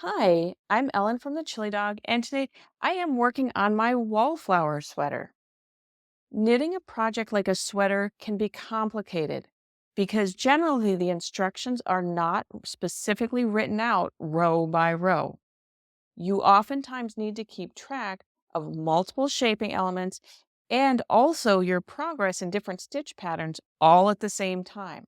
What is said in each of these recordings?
Hi, I'm Ellen from the Chili Dog, and today I am working on my wallflower sweater. Knitting a project like a sweater can be complicated because generally the instructions are not specifically written out row by row. You oftentimes need to keep track of multiple shaping elements and also your progress in different stitch patterns all at the same time.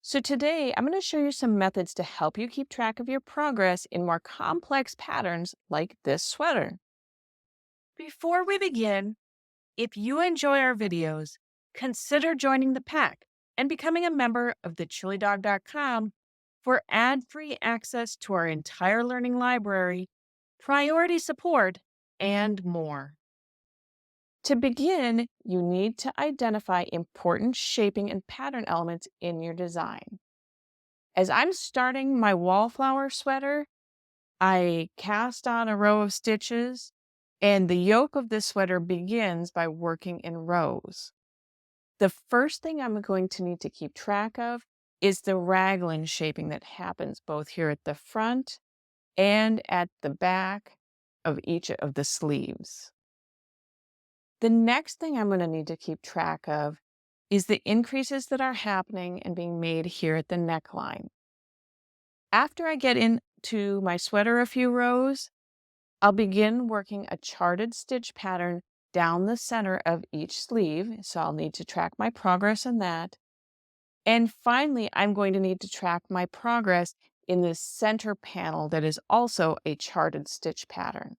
So today I'm going to show you some methods to help you keep track of your progress in more complex patterns like this sweater. Before we begin, if you enjoy our videos, consider joining the pack and becoming a member of thechilidog.com for ad-free access to our entire learning library, priority support, and more. To begin, you need to identify important shaping and pattern elements in your design. As I'm starting my wallflower sweater, I cast on a row of stitches, and the yoke of this sweater begins by working in rows. The first thing I'm going to need to keep track of is the raglan shaping that happens both here at the front and at the back of each of the sleeves. The next thing I'm going to need to keep track of is the increases that are happening and being made here at the neckline. After I get into my sweater a few rows, I'll begin working a charted stitch pattern down the center of each sleeve, so I'll need to track my progress in that. And finally, I'm going to need to track my progress in this center panel that is also a charted stitch pattern.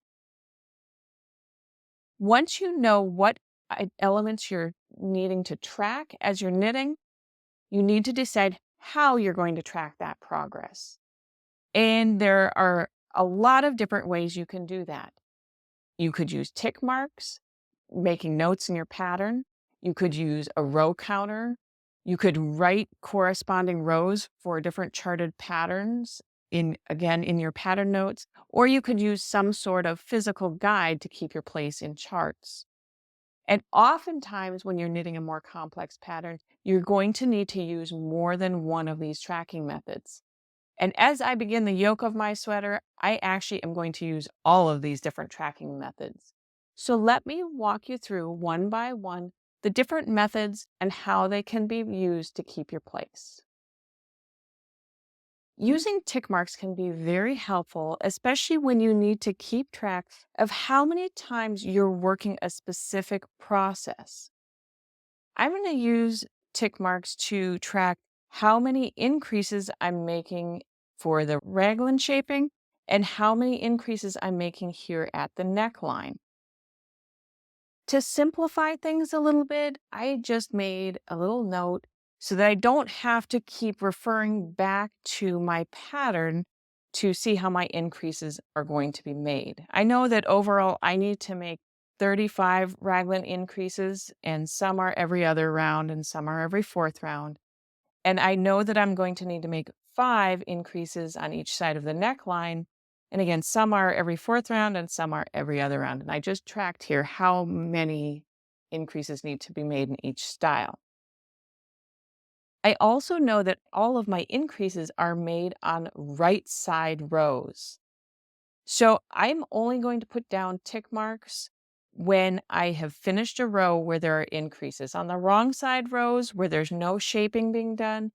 Once you know what elements you're needing to track as you're knitting, you need to decide how you're going to track that progress. And there are a lot of different ways you can do that. You could use tick marks, making notes in your pattern. You could use a row counter. You could write corresponding rows for different charted patterns in your pattern notes, or you could use some sort of physical guide to keep your place in charts. And oftentimes when you're knitting a more complex pattern, you're going to need to use more than one of these tracking methods. And as I begin the yoke of my sweater, I actually am going to use all of these different tracking methods. So let me walk you through one by one the different methods and how they can be used to keep your place. Using tick marks can be very helpful, especially when you need to keep track of how many times you're working a specific process. I'm going to use tick marks to track how many increases I'm making for the raglan shaping and how many increases I'm making here at the neckline. To simplify things a little bit, I just made a little note so that I don't have to keep referring back to my pattern to see how my increases are going to be made. I know that overall I need to make 35 raglan increases, and some are every other round and some are every fourth round. And I know that I'm going to need to make 5 increases on each side of the neckline. And again, some are every fourth round and some are every other round. And I just tracked here how many increases need to be made in each style. I also know that all of my increases are made on right side rows. So I'm only going to put down tick marks when I have finished a row where there are increases. On the wrong side rows where there's no shaping being done,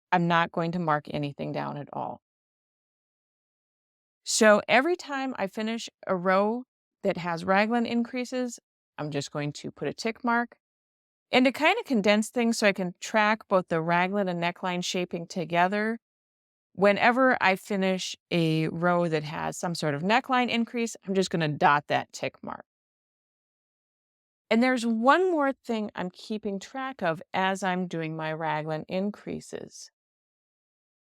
I'm not going to mark anything down at all. So every time I finish a row that has raglan increases, I'm just going to put a tick mark. And to kind of condense things so I can track both the raglan and neckline shaping together, whenever I finish a row that has some sort of neckline increase, I'm just going to dot that tick mark. And there's one more thing I'm keeping track of as I'm doing my raglan increases.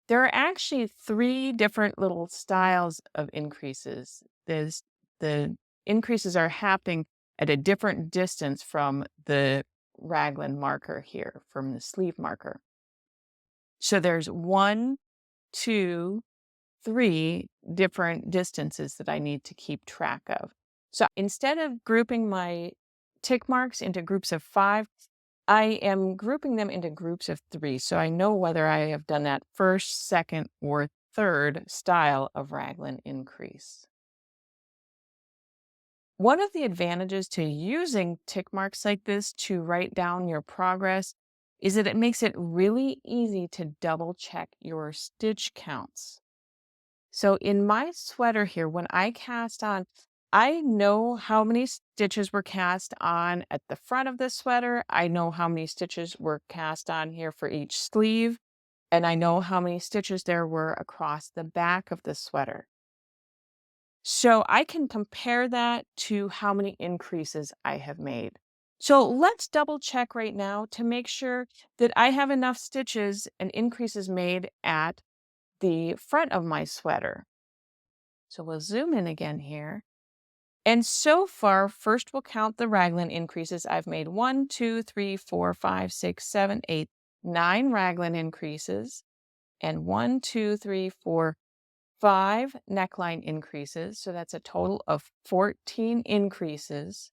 There are actually 3 different little styles of increases. The increases are happening at a different distance from the raglan marker here, from the sleeve marker. So there's 1, 2, 3 different distances that I need to keep track of. So instead of grouping my tick marks into groups of 5, I am grouping them into groups of 3, so I know whether I have done that first, second, or third style of raglan increase. One of the advantages to using tick marks like this to write down your progress is that it makes it really easy to double check your stitch counts. So in my sweater here, when I cast on, I know how many stitches were cast on at the front of the sweater. I know how many stitches were cast on here for each sleeve, and I know how many stitches there were across the back of the sweater. So I can compare that to how many increases I have made. So let's double check right now to make sure that I have enough stitches and increases made at the front of my sweater. So we'll zoom in again here. And so far, first we'll count the raglan increases. I've made 1, 2, 3, 4, 5, 6, 7, 8, 9 raglan increases, and 1, 2, 3, 4, 5 neckline increases. So that's a total of 14 increases.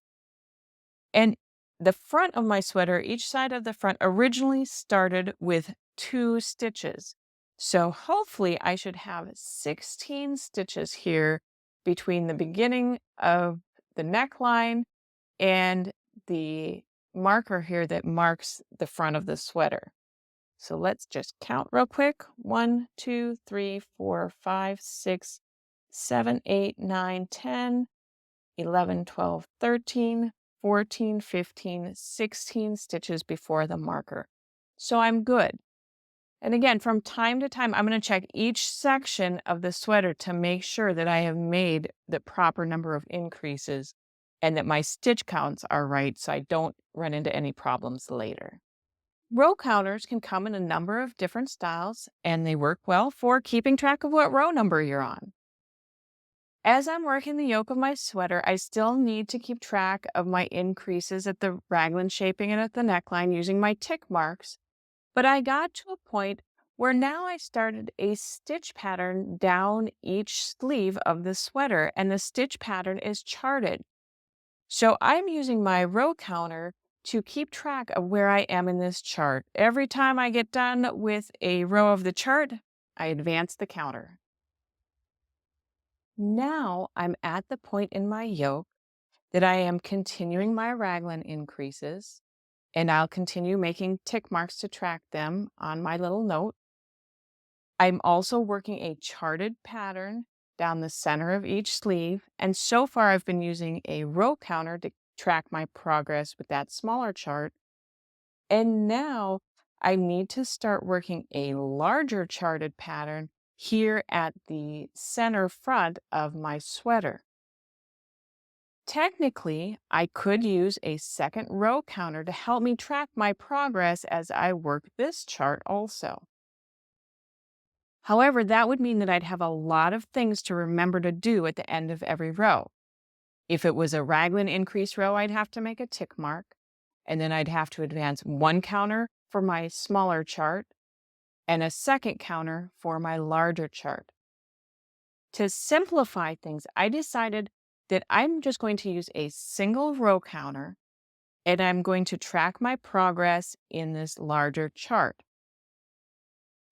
And the front of my sweater, each side of the front originally started with 2 stitches. So hopefully I should have 16 stitches here between the beginning of the neckline and the marker here that marks the front of the sweater. So let's just count real quick. 1, 2, 3, 4, 5, 6, 7, 8, 9, 10, 11, 12, 13, 14, 15, 16 stitches before the marker. So I'm good. And again, from time to time, I'm going to check each section of the sweater to make sure that I have made the proper number of increases and that my stitch counts are right so I don't run into any problems later. Row counters can come in a number of different styles, and they work well for keeping track of what row number you're on. As I'm working the yoke of my sweater, I still need to keep track of my increases at the raglan shaping and at the neckline using my tick marks. But I got to a point where now I started a stitch pattern down each sleeve of the sweater, and the stitch pattern is charted. So I'm using my row counter to keep track of where I am in this chart. Every time I get done with a row of the chart, I advance the counter. Now I'm at the point in my yoke that I am continuing my raglan increases, and I'll continue making tick marks to track them on my little note. I'm also working a charted pattern down the center of each sleeve, and so far I've been using a row counter to track my progress with that smaller chart. And now I need to start working a larger charted pattern here at the center front of my sweater. Technically, I could use a second row counter to help me track my progress as I work this chart also. However, that would mean that I'd have a lot of things to remember to do at the end of every row. If it was a raglan increase row, I'd have to make a tick mark, and then I'd have to advance one counter for my smaller chart and a second counter for my larger chart. To simplify things, I decided that I'm just going to use a single row counter, and I'm going to track my progress in this larger chart.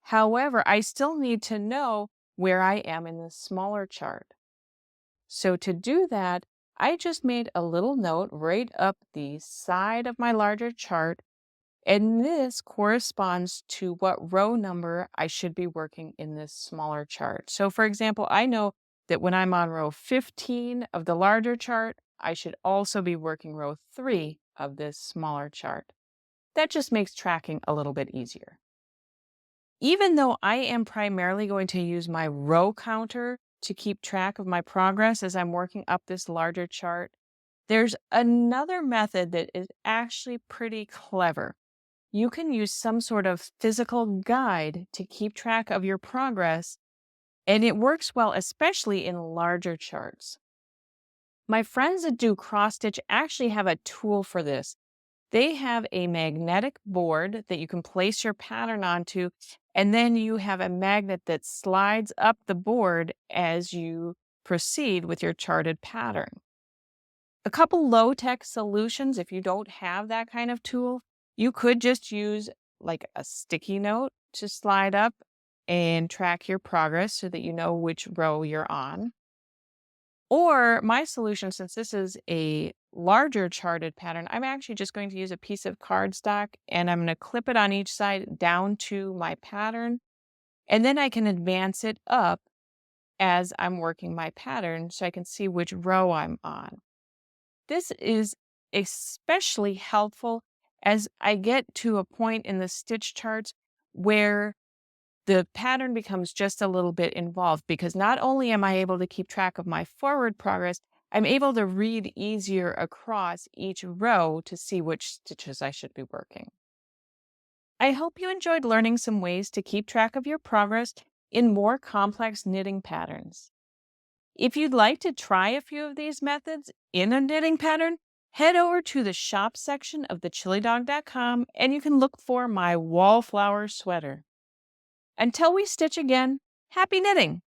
However, I still need to know where I am in the smaller chart. So to do that, I just made a little note right up the side of my larger chart, and this corresponds to what row number I should be working in this smaller chart. So for example, I know that when I'm on row 15 of the larger chart, I should also be working row 3 of this smaller chart. That just makes tracking a little bit easier. Even though I am primarily going to use my row counter to keep track of my progress as I'm working up this larger chart, there's another method that is actually pretty clever. You can use some sort of physical guide to keep track of your progress, and it works well, especially in larger charts. My friends that do cross stitch actually have a tool for this. They have a magnetic board that you can place your pattern onto, and then you have a magnet that slides up the board as you proceed with your charted pattern. A couple low-tech solutions, if you don't have that kind of tool, you could just use like a sticky note to slide up and track your progress so that you know which row you're on. Or my solution, since this is a larger charted pattern, I'm actually just going to use a piece of cardstock and I'm going to clip it on each side down to my pattern. And then I can advance it up as I'm working my pattern so I can see which row I'm on. This is especially helpful as I get to a point in the stitch charts where the pattern becomes just a little bit involved because not only am I able to keep track of my forward progress, I'm able to read easier across each row to see which stitches I should be working. I hope you enjoyed learning some ways to keep track of your progress in more complex knitting patterns. If you'd like to try a few of these methods in a knitting pattern, head over to the shop section of thechilidog.com and you can look for my wallflower sweater. Until we stitch again, happy knitting!